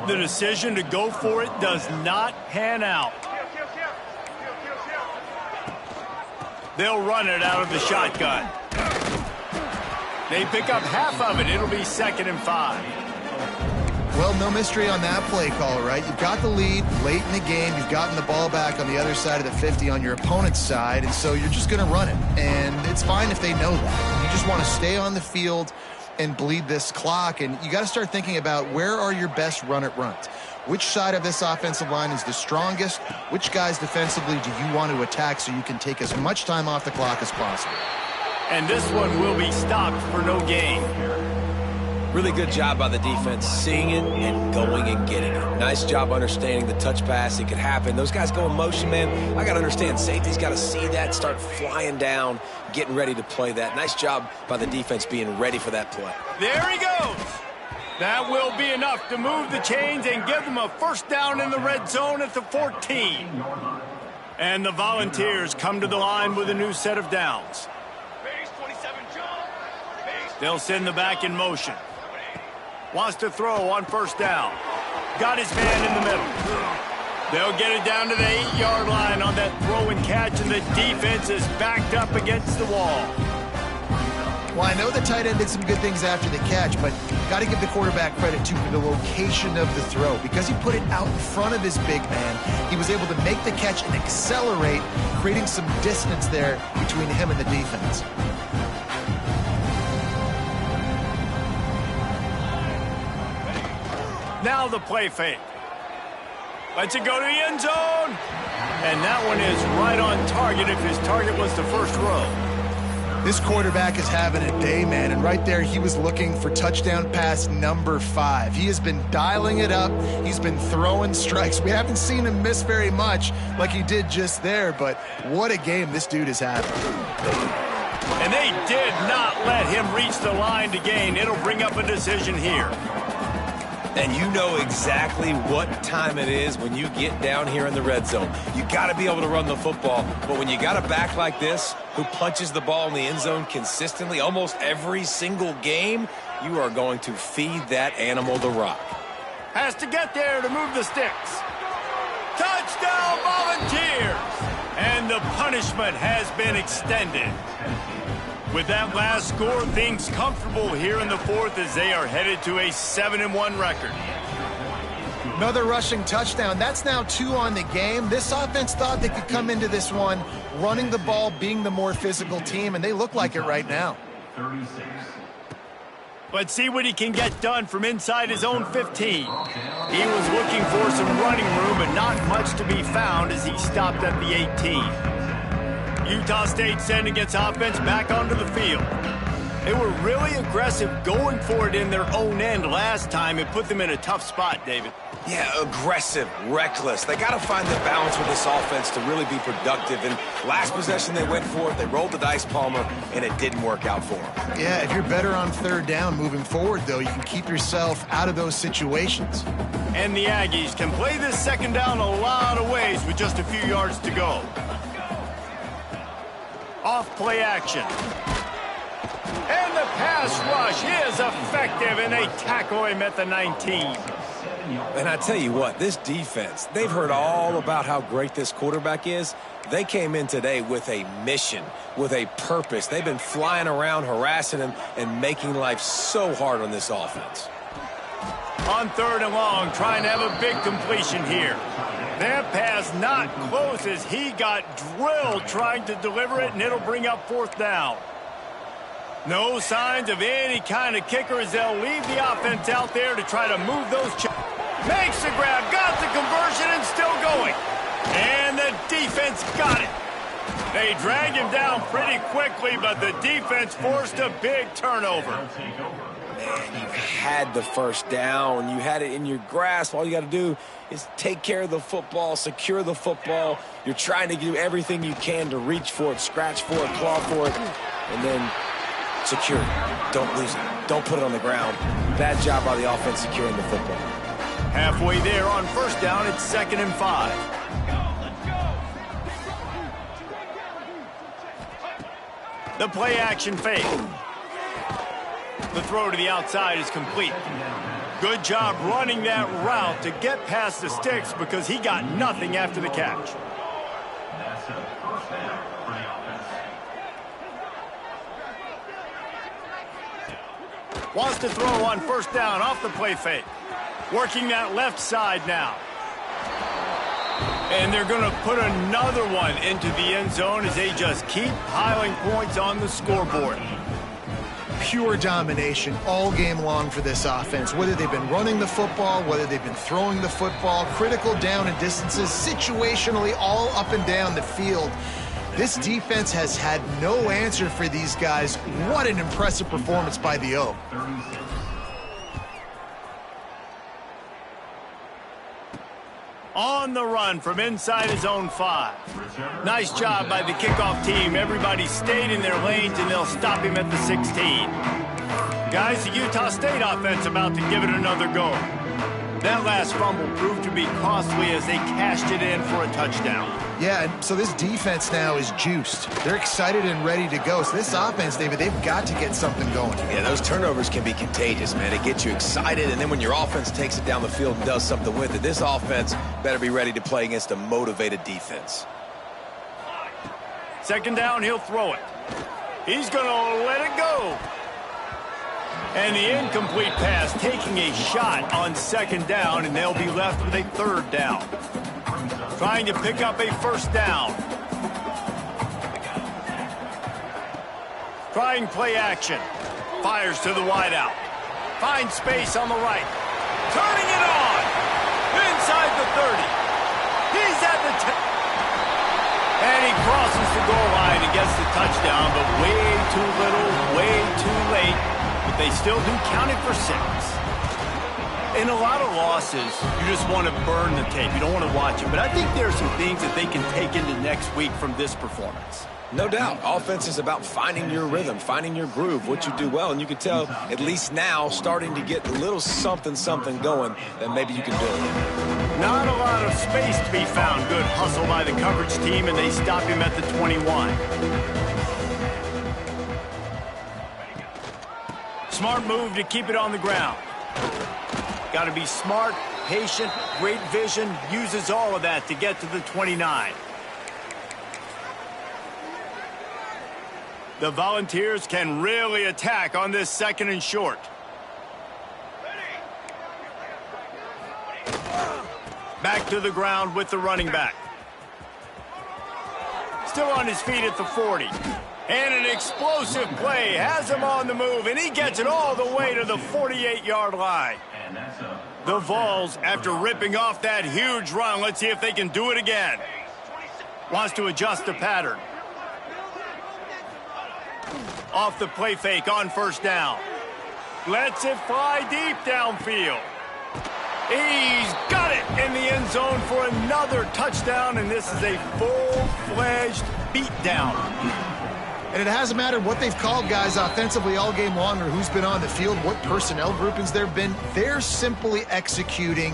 The decision to go for it does not pan out. They'll run it out of the shotgun. They pick up half of it. It'll be 2nd and 5. Well, no mystery on that play call, right? You've got the lead late in the game. You've gotten the ball back on the other side of the 50 on your opponent's side, and so you're just going to run it. And it's fine if they know that. You just want to stay on the field and bleed this clock, and you got to start thinking about where are your best run-it-runs. Which side of this offensive line is the strongest? Which guys defensively do you want to attack so you can take as much time off the clock as possible? And this one will be stopped for no gain. Really good job by the defense, seeing it and going and getting it. Nice job understanding the touch pass. It could happen. Those guys go in motion, man. I got to understand. Safety's got to see that, start flying down, getting ready to play that. Nice job by the defense being ready for that play. There he goes. That will be enough to move the chains and give them a first down in the red zone at the 14. And the Volunteers come to the line with a new set of downs. They'll send the back in motion. Wants to throw on first down. Got his man in the middle. They'll get it down to the 8-yard line on that throw and catch, and the defense is backed up against the wall. Well, I know the tight end did some good things after the catch, but got to give the quarterback credit, too, for the location of the throw. Because he put it out in front of his big man, he was able to make the catch and accelerate, creating some distance there between him and the defense. Now the play fake. Lets it go to the end zone. And that one is right on target if his target was the first row. This quarterback is having a day, man, and right there he was looking for touchdown pass number 5. He has been dialing it up. He's been throwing strikes. We haven't seen him miss very much like he did just there, but what a game this dude is having. And they did not let him reach the line to gain. It'll bring up a decision here. And you know exactly what time it is when you get down here in the red zone. You got to be able to run the football. But when you got a back like this who punches the ball in the end zone consistently almost every single game, you are going to feed that animal the rock. Has to get there to move the sticks. Touchdown, Volunteers! And the punishment has been extended. With that last score, things comfortable here in the fourth as they are headed to a 7-1 record. Another rushing touchdown. That's now 2 on the game. This offense thought they could come into this one running the ball, being the more physical team, and they look like it right now. 36. Let's see what he can get done from inside his own 15. He was looking for some running room, but not much to be found as he stopped at the 18. Utah State sending its offense back onto the field. They were really aggressive going for it in their own end last time. It put them in a tough spot, David. Yeah, aggressive, reckless. They got to find the balance with this offense to really be productive. And last possession they went for it, they rolled the dice, Palmer, and it didn't work out for them. Yeah, if you're better on third down moving forward, though, you can keep yourself out of those situations. And the Aggies can play this second down a lot of ways with just a few yards to go. Off play action. And the pass rush is effective, and they tackle him at the 19. And I tell you what, this defense, they've heard all about how great this quarterback is. They came in today with a mission, with a purpose. They've been flying around, harassing him, and making life so hard on this offense. On 3rd and long, trying to have a big completion here. That pass not close as he got drilled trying to deliver it, and it'll bring up 4th down. No signs of any kind of kicker as they'll leave the offense out there to try to move those. Makes the grab, got the conversion, and still going. And the defense got it. They dragged him down pretty quickly, but the defense forced a big turnover. Man, you had the first down. You had it in your grasp. All you got to do is take care of the football, secure the football. You're trying to do everything you can to reach for it, scratch for it, claw for it, and then secure it. Don't lose it. Don't put it on the ground. Bad job by the offense securing the football. Halfway there on 1st down, it's 2nd and 5. The play action fake. The throw to the outside is complete. Good job running that route to get past the sticks because he got nothing after the catch. That's a 1st down for the offense. Wants to throw on 1st down off the play fake. Working that left side now. And they're going to put another one into the end zone as they just keep piling points on the scoreboard. Pure domination all game long for this offense. Whether they've been running the football, whether they've been throwing the football, critical down and distances, situationally all up and down the field. This defense has had no answer for these guys. What an impressive performance by the O. On the run from inside his own 5. Nice job by the kickoff team. Everybody stayed in their lanes, and they'll stop him at the 16. Guys, the Utah State offense about to give it another go. That last fumble proved to be costly as they cashed it in for a touchdown. Yeah, and so this defense now is juiced. They're excited and ready to go. So this offense, David, they've got to get something going. Yeah, those turnovers can be contagious, man. It gets you excited, and then when your offense takes it down the field and does something with it, this offense better be ready to play against a motivated defense. 2nd down, he'll throw it. He's going to let it go. And the incomplete pass taking a shot on second down, and they'll be left with a third down. Trying to pick up a first down. Trying play action. Fires to the wideout. Finds space on the right. Turning it on. Inside the 30. He's at the 10. And he crosses the goal line and gets the touchdown, but way too little, way too late. But they still do count it for 6. In a lot of losses, you just want to burn the tape. You don't want to watch it. But I think there are some things that they can take into next week from this performance. No doubt. Offense is about finding your rhythm, finding your groove, what you do well. And you can tell, at least now, starting to get a little something going that maybe you can build. Not a lot of space to be found. Good hustle by the coverage team, and they stop him at the 21. Smart move to keep it on the ground. Got to be smart, patient, great vision, uses all of that to get to the 29. The Volunteers can really attack on this second and short. Back to the ground with the running back. Still on his feet at the 40. And an explosive play has him on the move, and he gets it all the way to the 48-yard line. The Vols, after ripping off that huge run, let's see if they can do it again. Wants to adjust the pattern. Off the play fake on first down. Lets it fly deep downfield. He's got it in the end zone for another touchdown, and this is a full-fledged beatdown. And it hasn't mattered what they've called guys offensively all game long or who's been on the field, what personnel groupings there have been. They're simply executing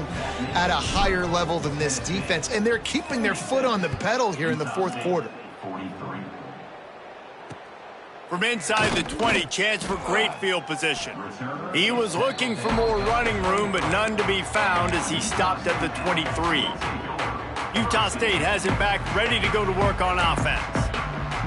at a higher level than this defense, and they're keeping their foot on the pedal here in the fourth quarter. From inside the 20, chance for great field position. He was looking for more running room, but none to be found as he stopped at the 23. Utah State has it back, ready to go to work on offense.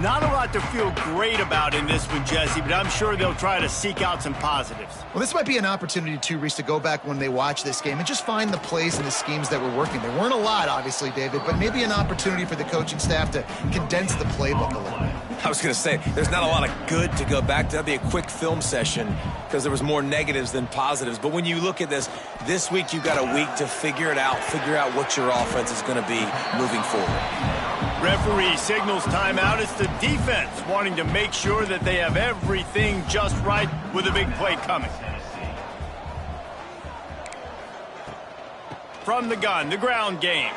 Not a lot to feel great about in this one, Jesse, but I'm sure they'll try to seek out some positives. Well, this might be an opportunity, too, Reese, to go back when they watch this game and just find the plays and the schemes that were working. There weren't a lot, obviously, David, but maybe an opportunity for the coaching staff to condense the playbook a little bit. I was going to say, there's not a lot of good to go back to. That'd be a quick film session because there was more negatives than positives. But when you look at this week you've got a week to figure it out, figure out what your offense is going to be moving forward. Referee signals timeout. It's the defense wanting to make sure that they have everything just right with a big play coming. From the gun, the ground game.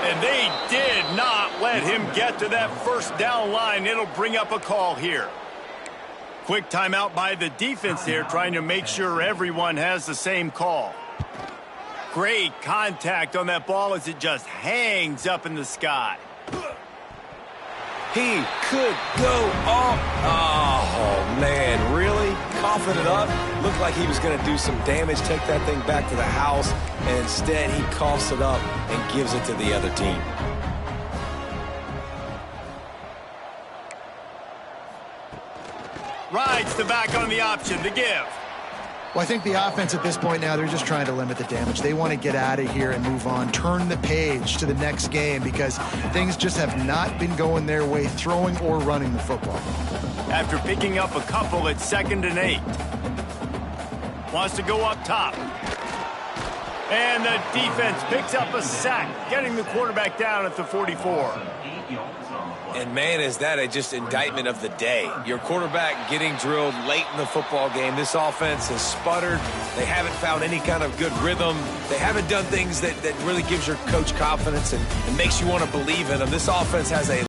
And they did not let him get to that first down line. It'll bring up a call here. Quick timeout by the defense there, trying to make sure everyone has the same call. Great contact on that ball as it just hangs up in the sky. He could go off. Oh, man, really? Coughing it up. Looked like he was going to do some damage, take that thing back to the house, and instead he coughs it up and gives it to the other team. Rides the back on the option to give. Well, I think the offense at this point now, they're just trying to limit the damage. They want to get out of here and move on, turn the page to the next game because things just have not been going their way, throwing or running the football. After picking up a couple at 2nd and 8. Wants to go up top. And the defense picks up a sack, getting the quarterback down at the 44. And, man, is that just indictment of the day. Your quarterback getting drilled late in the football game. This offense has sputtered. They haven't found any kind of good rhythm. They haven't done things that really gives your coach confidence and makes you want to believe in them. This offense has a